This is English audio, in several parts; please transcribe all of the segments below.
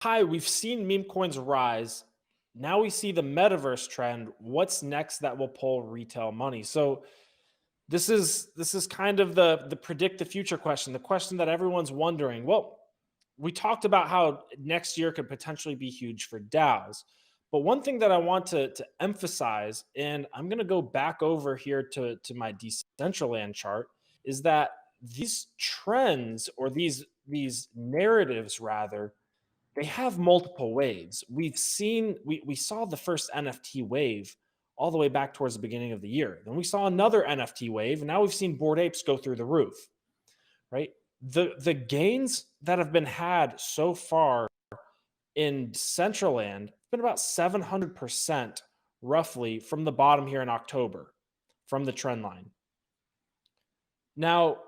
hi, we've seen meme coins rise. Now we see the metaverse trend. What's next that will pull retail money? So this is kind of the predict the future question, the question that everyone's wondering. Well, we talked about how next year could potentially be huge for DAOs. But one thing that I want to emphasize, and I'm going to go back over here to my Decentraland chart, is that these trends or these narratives rather, they have multiple waves. We saw the first NFT wave all the way back towards the beginning of the year. Then we saw another NFT wave, and now we've seen Bored Apes go through the roof, right? The gains that have been had so far in Centraland have been about 700% roughly from the bottom here in October from the trend line. Now,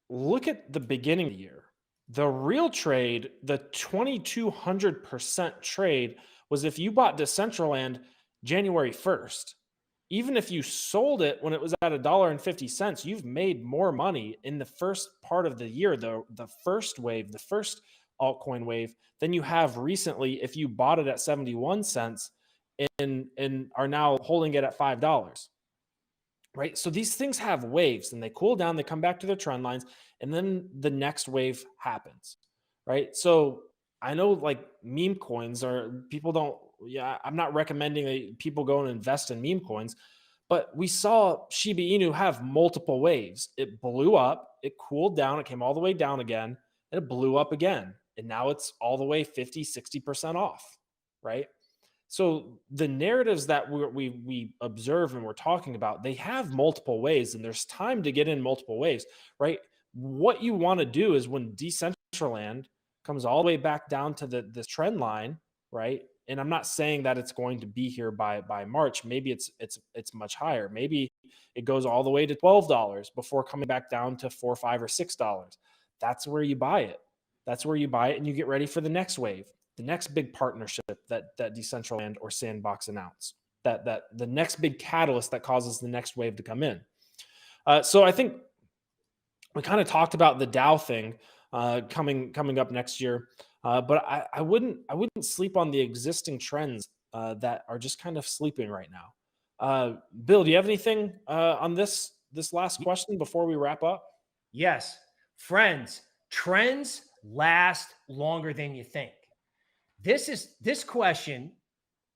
look at the beginning of the year. The real trade, the 2,200% trade, was if you bought Decentraland January 1st. Even if you sold it when it was at $1.50, you've made more money in the first part of the year, the first wave, the first altcoin wave, than you have recently if you bought it at 71 cents and are now holding it at $5, right? So these things have waves and they cool down, they come back to their trend lines, and then the next wave happens, right? So I know like meme coins are people don't, yeah, I'm not recommending that people go and invest in meme coins, but we saw Shiba Inu have multiple waves. It blew up, it cooled down, it came all the way down again, and it blew up again. And now it's all the way 50, 60% off, right? So the narratives that we observe and we're talking about, they have multiple ways, and there's time to get in multiple ways, right? What you want to do is when Decentraland comes all the way back down to this trend line, right? And I'm not saying that it's going to be here by March. Maybe it's much higher. Maybe it goes all the way to $12 before coming back down to 4, 5, or $6. That's where you buy it. That's where you buy it, and you get ready for the next wave, the next big partnership that Decentraland or Sandbox announce, that the next big catalyst that causes the next wave to come in. So I think we kind of talked about the DAO thing coming up next year, but I wouldn't sleep on the existing trends that are just kind of sleeping right now. Bill, do you have anything on this last question before we wrap up? Yes. Friends, trends last longer than you think. This question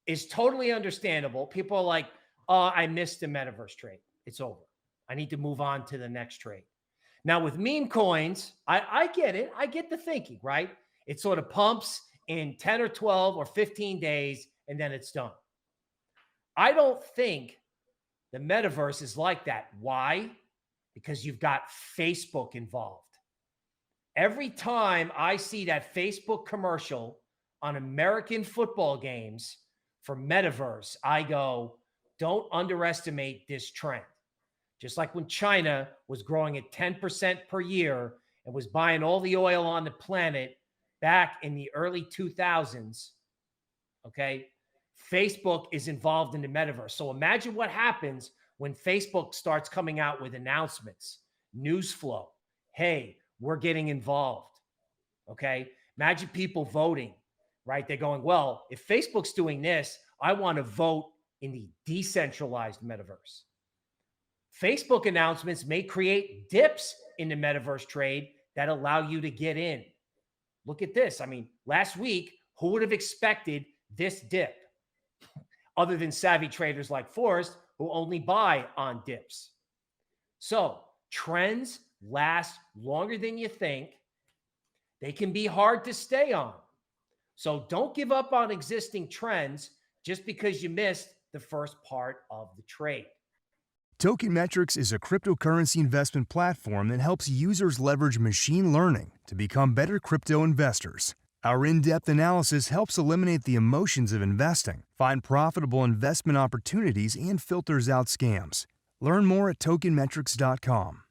is totally understandable. People are like, "Oh, I missed the metaverse trade. It's over. I need to move on to the next trade." Now with meme coins, I get it. I get the thinking, right? It sort of pumps in 10 or 12 or 15 days, and then it's done. I don't think the metaverse is like that. Why? Because you've got Facebook involved. Every time I see that Facebook commercial on American football games for metaverse, I go, don't underestimate this trend. Just like when China was growing at 10% per year and was buying all the oil on the planet back in the early 2000s, okay? Facebook is involved in the metaverse. So imagine what happens when Facebook starts coming out with announcements, news flow. Hey, we're getting involved, okay? Imagine people voting, right? They're going, well, if Facebook's doing this, I want to vote in the decentralized metaverse. Facebook announcements may create dips in the metaverse trade that allow you to get in. Look at this. I mean, last week, who would have expected this dip other than savvy traders like Forrest who only buy on dips? So trends last longer than you think. They can be hard to stay on. So don't give up on existing trends just because you missed the first part of the trade. Token Metrics is a cryptocurrency investment platform that helps users leverage machine learning to become better crypto investors. Our in-depth analysis helps eliminate the emotions of investing, find profitable investment opportunities, and filters out scams. Learn more at tokenmetrics.com.